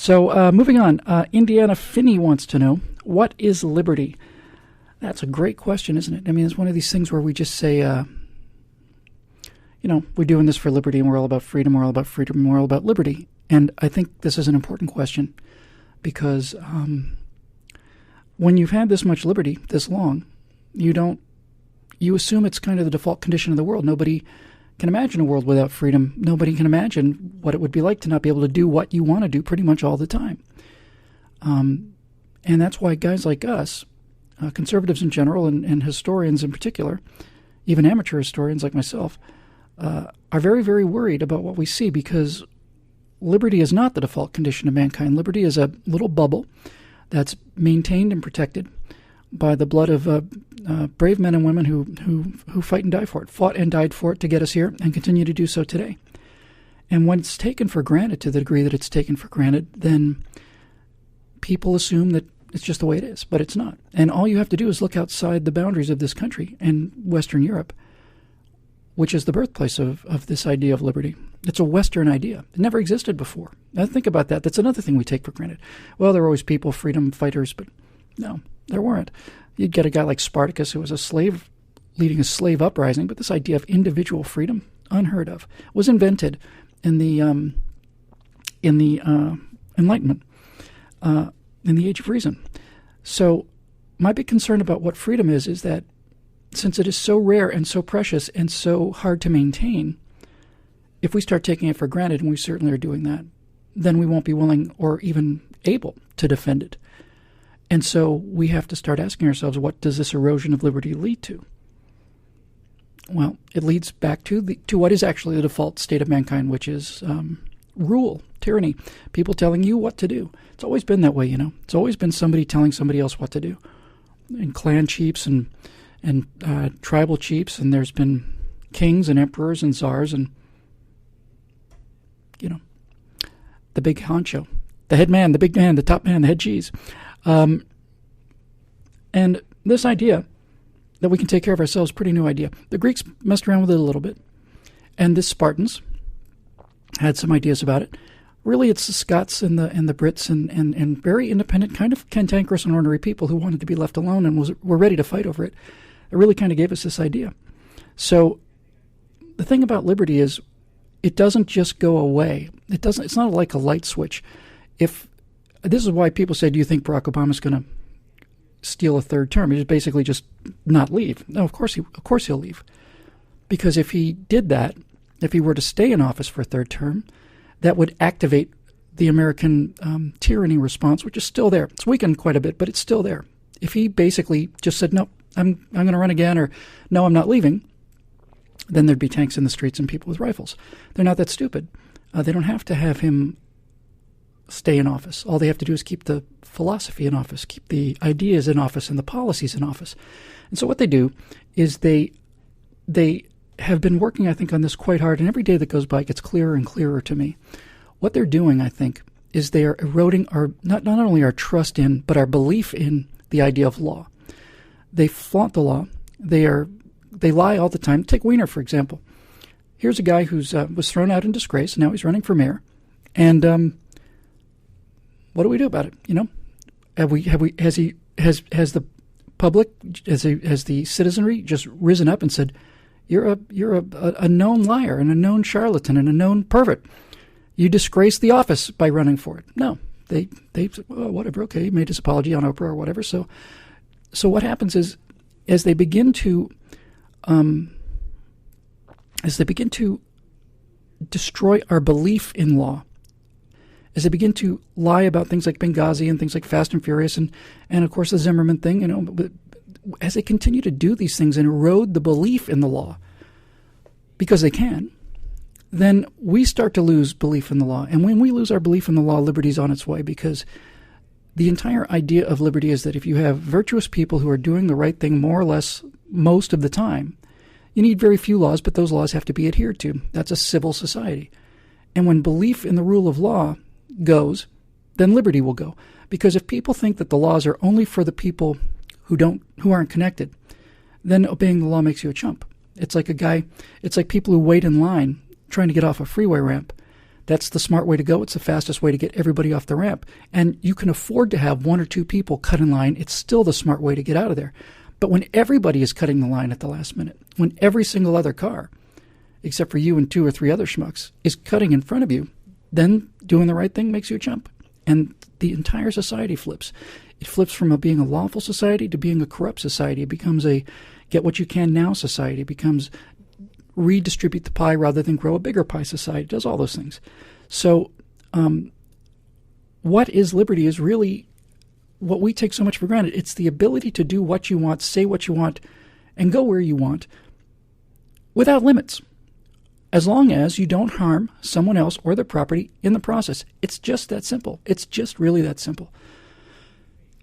So moving on, Indiana Finney wants to know, what is liberty? That's a great question, isn't it? I mean, it's one of these things where we just say, we're doing this for liberty, and we're all about freedom, we're all about freedom, we're all about liberty. And I think this is an important question because when you've had this much liberty this long, you assume it's kind of the default condition of the world. Nobody can imagine a world without freedom. Nobody can imagine what it would be like to not be able to do what you want to do pretty much all the time. And that's why guys like us, conservatives in general and historians in particular, even amateur historians like myself, are very, very worried about what we see, because liberty is not the default condition of mankind. Liberty is a little bubble that's maintained and protected by the blood of brave men and women who fight and die for it, fought and died for it to get us here, and continue to do so today. And when it's taken for granted to the degree that it's taken for granted, then people assume that it's just the way it is, but it's not. And all you have to do is look outside the boundaries of this country and Western Europe, which is the birthplace of this idea of liberty. It's a Western idea. It never existed before. Now think about that. That's another thing we take for granted. Well, there were always people, freedom fighters, but no, there weren't. You'd get a guy like Spartacus, who was a slave, leading a slave uprising, but this idea of individual freedom, unheard of, was invented in the Enlightenment, in the Age of Reason. So my big concern about what freedom is that since it is so rare and so precious and so hard to maintain, if we start taking it for granted, and we certainly are doing that, then we won't be willing or even able to defend it. And so we have to start asking ourselves, what does this erosion of liberty lead to? Well, it leads back to what is actually the default state of mankind, which is rule, tyranny, people telling you what to do. It's always been that way, It's always been somebody telling somebody else what to do. And clan chiefs and tribal chiefs, and there's been kings and emperors and czars and, the big honcho, the head man, the big man, the top man, the head cheese. And this idea that we can take care of ourselves, pretty new idea. The Greeks messed around with it a little bit, and the Spartans had some ideas about it. Really, it's the Scots and the Brits and very independent, kind of cantankerous and ornery people who wanted to be left alone and were ready to fight over it. It really kind of gave us this idea. So the thing about liberty is it doesn't just go away. It's not like a light switch. This is why people say, do you think Barack Obama's going to steal a third term? He just basically just not leave. No, of course he'll leave. Because if he did that, if he were to stay in office for a third term, that would activate the American tyranny response, which is still there. It's weakened quite a bit, but it's still there. If he basically just said, no, I'm going to run again, or no, I'm not leaving, then there'd be tanks in the streets and people with rifles. They're not that stupid. They don't have to have him stay in office. All they have to do is keep the philosophy in office, keep the ideas in office and the policies in office. And so what they do is they have been working, I think, on this quite hard, and every day that goes by it gets clearer and clearer to me. What they're doing, I think, is they are eroding our not only our trust in, but our belief in the idea of law. They flaunt the law. They lie all the time. Take Weiner, for example. Here's a guy who's was thrown out in disgrace, and now he's running for mayor. And what do we do about it? Has the public, has the citizenry just risen up and said, you're a known liar and a known charlatan and a known pervert. You disgrace the office by running for it. No, they said, well, whatever. Okay, he made his apology on Oprah or whatever. So what happens is, as they begin to destroy our belief in law, as they begin to lie about things like Benghazi and things like Fast and Furious and of course the Zimmerman thing, but as they continue to do these things and erode the belief in the law, because they can, then we start to lose belief in the law. And when we lose our belief in the law, liberty's on its way, because the entire idea of liberty is that if you have virtuous people who are doing the right thing more or less most of the time, you need very few laws, but those laws have to be adhered to. That's a civil society. And when belief in the rule of law goes, then liberty will go. Because if people think that the laws are only for the people who aren't connected, then obeying the law makes you a chump. It's like people who wait in line trying to get off a freeway ramp. That's the smart way to go. It's the fastest way to get everybody off the ramp. And you can afford to have one or two people cut in line. It's still the smart way to get out of there. But when everybody is cutting the line at the last minute, when every single other car, except for you and two or three other schmucks, is cutting in front of you, then doing the right thing makes you a chump. And the entire society flips. It flips from being a lawful society to being a corrupt society. It becomes a get-what-you-can-now society. It becomes redistribute the pie rather than grow a bigger pie society. It does all those things. So what is liberty is really what we take so much for granted. It's the ability to do what you want, say what you want, and go where you want without limits, as long as you don't harm someone else or their property in the process. It's just that simple. It's just really that simple.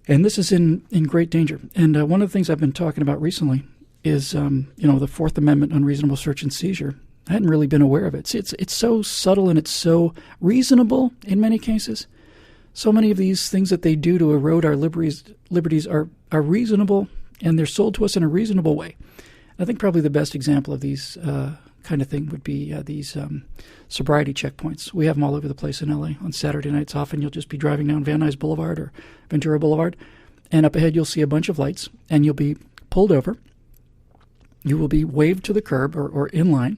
And this is in great danger. And one of the things I've been talking about recently is, the Fourth Amendment unreasonable search and seizure. I hadn't really been aware of it. It's so subtle and it's so reasonable in many cases. So many of these things that they do to erode our liberties are reasonable, and they're sold to us in a reasonable way. I think probably the best example of these kind of thing would be these sobriety checkpoints. We have them all over the place in LA. On Saturday nights, often you'll just be driving down Van Nuys Boulevard or Ventura Boulevard, and up ahead you'll see a bunch of lights, and you'll be pulled over. You will be waved to the curb or in line,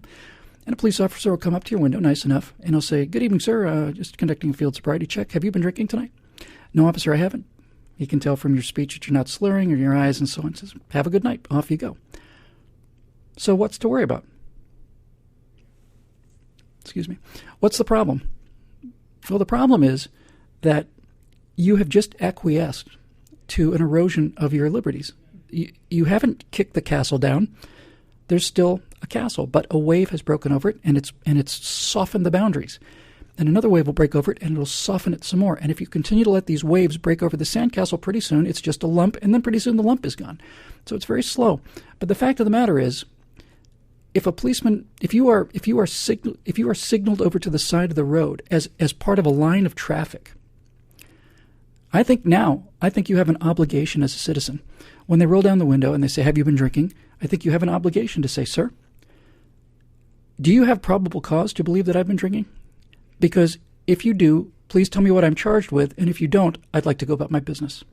and a police officer will come up to your window, nice enough, and he'll say, "Good evening, sir. Just conducting a field sobriety check. Have you been drinking tonight?" "No, officer, I haven't." He can tell from your speech that you're not slurring or your eyes and so on. Says, "Have a good night." Off you go. So what's to worry about? Excuse me. What's the problem? Well, the problem is that you have just acquiesced to an erosion of your liberties. You haven't kicked the castle down. There's still a castle, but a wave has broken over it, and it's softened the boundaries. And another wave will break over it, and it'll soften it some more. And if you continue to let these waves break over the sandcastle, pretty soon it's just a lump, and then pretty soon the lump is gone. So it's very slow. But the fact of the matter is, if a policeman, if you are signaled over to the side of the road as part of a line of traffic, I think you have an obligation as a citizen. When they roll down the window and they say, "Have you been drinking?" I think you have an obligation to say, "Sir, do you have probable cause to believe that I've been drinking? Because if you do, please tell me what I'm charged with, and if you don't, I'd like to go about my business.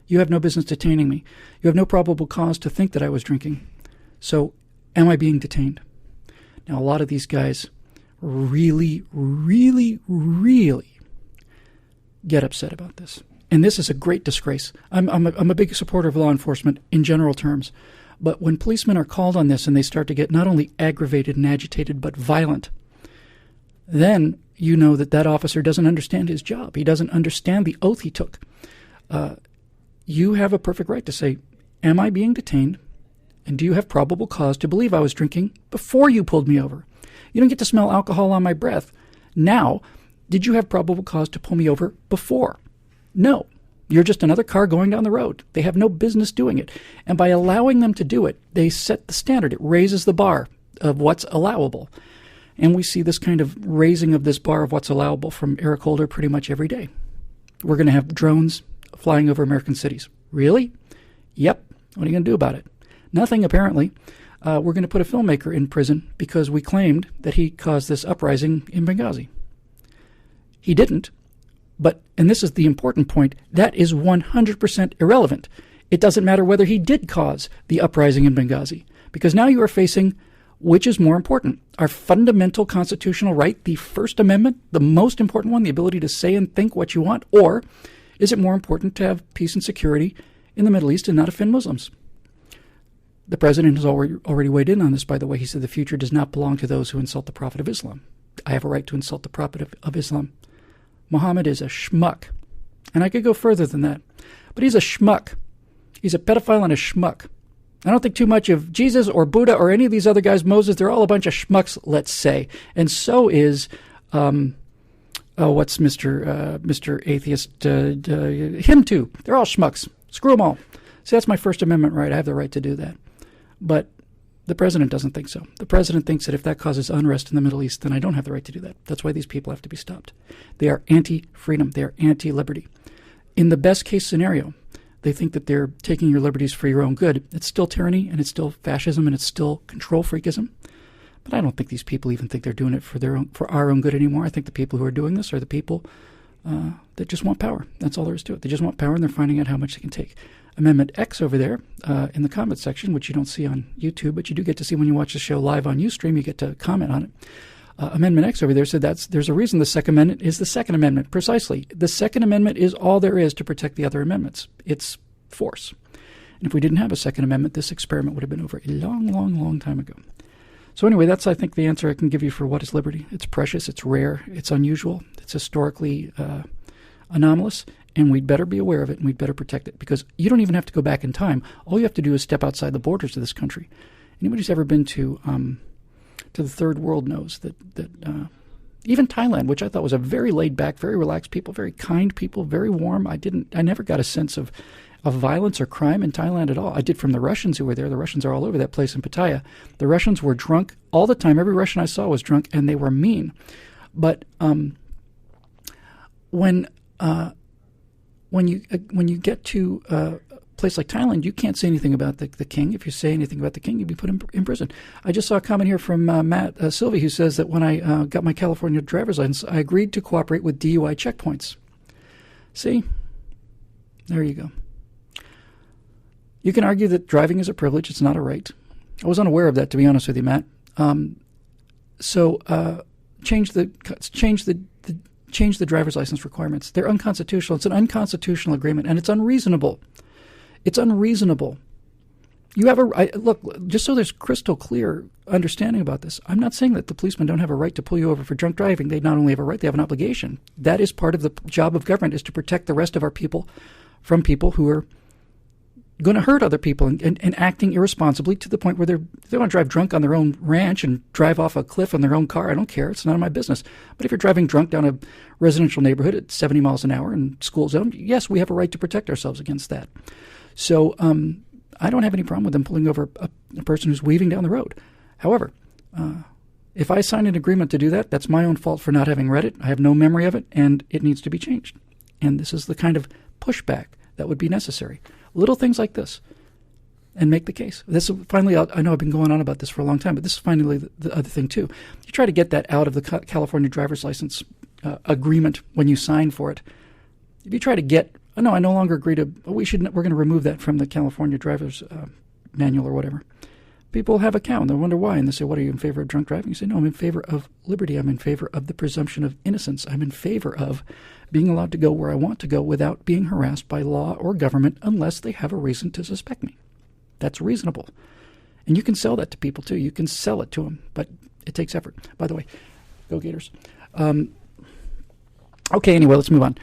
You have no business detaining me. You have no probable cause to think that I was drinking. So am I being detained?" Now, a lot of these guys really, really, really get upset about this. And this is a great disgrace. I'm a big supporter of law enforcement in general terms. But when policemen are called on this and they start to get not only aggravated and agitated, but violent, then you know that officer doesn't understand his job. He doesn't understand the oath he took. You have a perfect right to say, "Am I being detained? And do you have probable cause to believe I was drinking before you pulled me over? You don't get to smell alcohol on my breath. Now, did you have probable cause to pull me over before? No. You're just another car going down the road. They have no business doing it. And by allowing them to do it, they set the standard. It raises the bar of what's allowable. And we see this kind of raising of this bar of what's allowable from Eric Holder pretty much every day. We're going to have drones flying over American cities. Really? Yep. What are you going to do about it? Nothing, apparently. We're going to put a filmmaker in prison because we claimed that he caused this uprising in Benghazi. He didn't. But, and this is the important point, that is 100% irrelevant. It doesn't matter whether he did cause the uprising in Benghazi, because now you are facing which is more important, our fundamental constitutional right, the First Amendment, the most important one, the ability to say and think what you want, or is it more important to have peace and security in the Middle East and not offend Muslims? The president has already weighed in on this, by the way. He said the future does not belong to those who insult the Prophet of Islam. I have a right to insult the Prophet of Islam. Muhammad is a schmuck. And I could go further than that. But he's a schmuck. He's a pedophile and a schmuck. I don't think too much of Jesus or Buddha or any of these other guys, Moses. They're all a bunch of schmucks, let's say. And so is, what's Mr. Atheist? Him too. They're all schmucks. Screw them all. See, that's my First Amendment right. I have the right to do that. But the president doesn't think so. The president thinks that if that causes unrest in the Middle East, then I don't have the right to do that. That's why these people have to be stopped. They are anti-freedom. They are anti-liberty. In the best case scenario, they think that they're taking your liberties for your own good. It's still tyranny, and it's still fascism, and it's still control freakism. But I don't think these people even think they're doing it for our own good anymore. I think the people who are doing this are the people that just want power. That's all there is to it. They just want power, and they're finding out how much they can take. Amendment X over there in the comment section, which you don't see on YouTube, but you do get to see when you watch the show live on Ustream. You get to comment on it. Amendment X over there said there's a reason the Second Amendment is the Second Amendment. Precisely. The Second Amendment is all there is to protect the other amendments. It's force. And if we didn't have a Second Amendment, this experiment would have been over a long, long, long time ago. So anyway, that's, I think, the answer I can give you for what is liberty. It's precious, it's rare, it's unusual, it's historically anomalous, and we'd better be aware of it, and we'd better protect it, because you don't even have to go back in time. All you have to do is step outside the borders of this country. Anybody who's ever been to the third world knows that even Thailand, which I thought was a very laid-back, very relaxed people, very kind people, very warm. I never got a sense of violence or crime in Thailand at all. I did from the Russians who were there. The Russians are all over that place in Pattaya. The Russians were drunk all the time. Every Russian I saw was drunk, and they were mean. But when you get to a place like Thailand, you can't say anything about the king. If you say anything about the king, you'd be put in prison. I just saw a comment here from Matt Sylvie, who says that when I got my California driver's license, I agreed to cooperate with DUI checkpoints. See? There you go. You can argue that driving is a privilege. It's not a right. I was unaware of that, to be honest with you, Matt. So change the driver's license requirements. They're unconstitutional. It's an unconstitutional agreement, and it's unreasonable. It's unreasonable. You have look, just so there's crystal clear understanding about this, I'm not saying that the policemen don't have a right to pull you over for drunk driving. They not only have a right, they have an obligation. That is part of the job of government, is to protect the rest of our people from people who are going to hurt other people and acting irresponsibly to the point where they want to drive drunk on their own ranch and drive off a cliff in their own car. I don't care. It's none of my business. But if you're driving drunk down a residential neighborhood at 70 miles an hour in school zone, yes, we have a right to protect ourselves against that. So I don't have any problem with them pulling over a person who's weaving down the road. However, if I sign an agreement to do that, that's my own fault for not having read it. I have no memory of it, and it needs to be changed. And this is the kind of pushback that would be necessary. Little things like this, and make the case. This finally, I know I've been going on about this for a long time, but this is finally the other thing too. You try to get that out of the California driver's license agreement when you sign for it. If you try to get, oh no, I no longer agree to. We're going to remove that from the California driver's manual or whatever. People have a cow and they wonder why, and they say, "What, are you in favor of drunk driving?" You say, "No, I'm in favor of liberty. I'm in favor of the presumption of innocence. I'm in favor of being allowed to go where I want to go without being harassed by law or government unless they have a reason to suspect me." That's reasonable. And you can sell that to people too. You can sell it to them, but it takes effort. By the way, go Gators. Okay, anyway, let's move on.